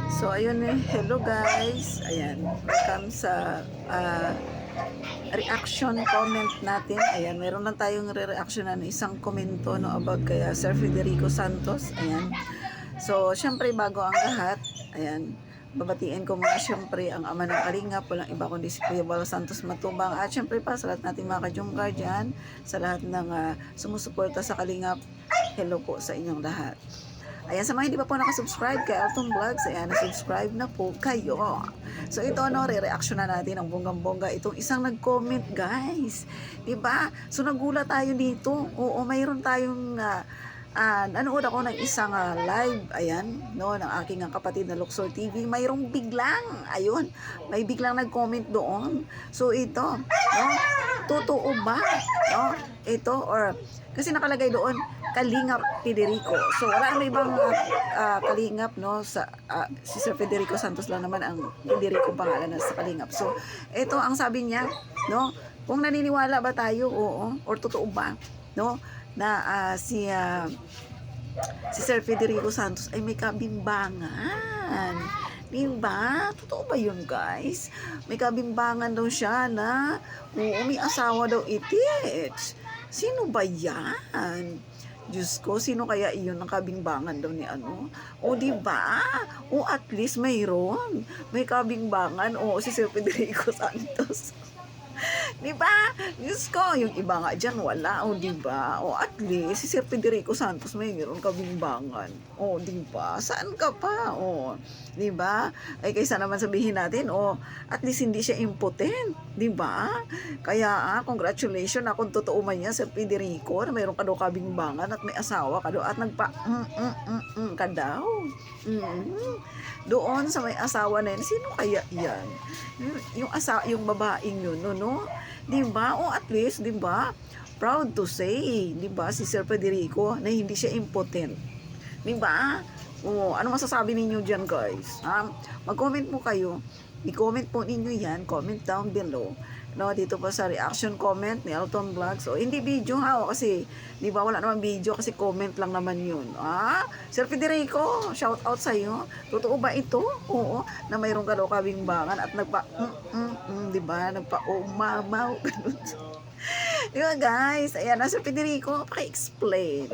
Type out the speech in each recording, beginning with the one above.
So, ayun eh. Hello guys. Ayan. Welcome sa reaction comment natin. Ayan. Meron lang tayong re-reaction na isang komento no, about kaya Sir Federico Santos. Ayan. So, syempre bago ang lahat, ayan, babatiin ko muna syempre ang ama ng Kalingap, walang iba kundi si Kuya Bal Santos Matubang, at syempre pa sa lahat nating mga kajungkar dyan, sa lahat ng sumusuporta sa Kalingap, hello po sa inyong lahat. Ayan, sa mga hindi pa po nakasubscribe kay Alton Vlogs, ayan, na-subscribe na po kayo. So ito, no, re-reaction na natin ang bonggang-bongga itong isang nag-comment, guys. Diba? So nagulat tayo dito. Oo, mayroon tayong nanood ako ng isang live, ayan, no, ng aking kapatid na Luxor TV. Mayroong biglang, ayun, may biglang nag-comment doon. So ito, no, totoo ba? No, ito, or, kasi nakalagay doon, Kalingap Federico. So wala namang ibang Kalingap, no, sa si Sir Federico Santos lang naman ang Federico pangalan na sa Kalingap. So ito ang sabi niya, no, kung naniniwala ba tayo, oo, or totoo ba, no, na si Sir Federico Santos ay may kabimbangan. Diba? Totoo ba yun, guys? May kabimbangan daw siya na may asawa daw itit. Sino ba yan? Diyos ko, sino kaya iyon ang kabingbangan daw ni ano? O diba? O at least mayroon. May kabingbangan. O si Sir Federico Santos. Diba? Diyos ko, yung iba nga dyan, wala. O diba? O at least, si Sir Federico Santos mayroon kabingbangan. O diba? Saan ka pa? O diba? Ay kaysa naman sabihin natin, o at least hindi siya impotent. Diba? Kaya, congratulations na kung totoo man yan, Sir Federico, na mayroon ka daw kabingbangan at may asawa ka daw at nagpa ka daw. Doon sa may asawa na yun, sino kaya yan? Yung babaeng yun, no? Diba? O at least, diba? Proud to say, diba? Si Sir Federico na hindi siya impotent. Diba? O, ano masasabi ninyo dyan, guys? Mag-comment po kayo. I-comment po ninyo yan. Comment down below. No, dito po sa reaction comment ni Alton Vlogs. So, hindi video ha, kasi, di ba, wala naman video kasi comment lang naman yun. Sir Federico, shout out sa iyo. Totoo ba ito? Oo, na mayroong ka daw kabingbangan at nagpa, di ba, nagpa-umamaw, ganun. Di ba, guys? Ayan, Sir Federico, paki-explain.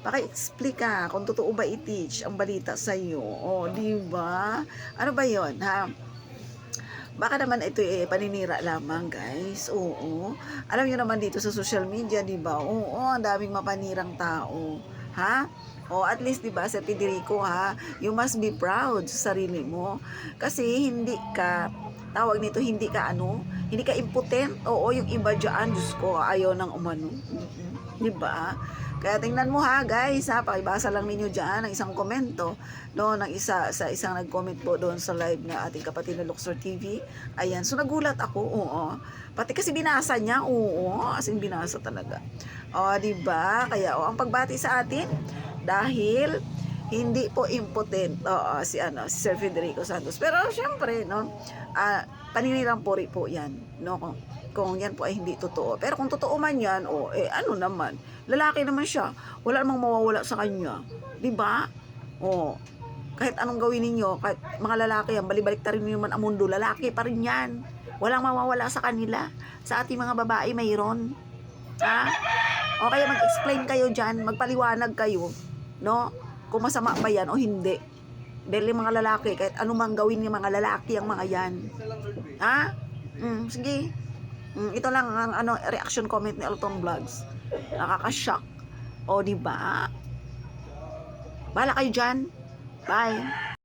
Paki-explain ka kung totoo ba i-teach ang balita sa iyo. O, di ba? Ano ba yon, ha? Baka naman ito paninira lamang, guys. Oo. Alam niyo naman dito sa social media, di ba? Oo, ang daming mapanirang tao. Ha? O at least, di ba, Sir Federico, ha? You must be proud sa sarili mo. Kasi hindi ka, tawag nito, hindi ka impotent. Oo, yung iba dyan, Diyos ko, ayaw ng umano. Di ba? Kaya tingnan mo ha, guys, ha, pakibasa lang ninyo dyan ng isang komento, no, ng isang nag-comment po doon sa live na ating kapatid na Luxor TV. Ayan, so nagulat ako, oo. Pati kasi binasa niya, oo, as in binasa talaga. O, diba? Kaya, ang pagbati sa atin, dahil hindi po impotent, si Sir Federico Santos. Pero, syempre, no, paninirang puri po yan, no, kung yan po ay hindi totoo. Pero kung totoo man yan, ano naman, lalaki naman siya, wala namang mawawala sa kanya, di ba? Kahit anong gawin ninyo, kahit mga lalaki yan, balibalik ta rin naman ang mundo, lalaki pa rin yan, walang mawawala sa kanila. Sa ating mga babae mayroon, ha? O kaya mag-explain kayo dyan, magpaliwanag kayo, no, kung masama ba yan o hindi. Dahil yung mga lalaki, kahit anumang gawin ng mga lalaki ang mga yan, ha? Sige. Ito lang ang reaction comment ni Alton Vlogs. Nakaka-shock. O, diba? Bahala kayo dyan. Bye.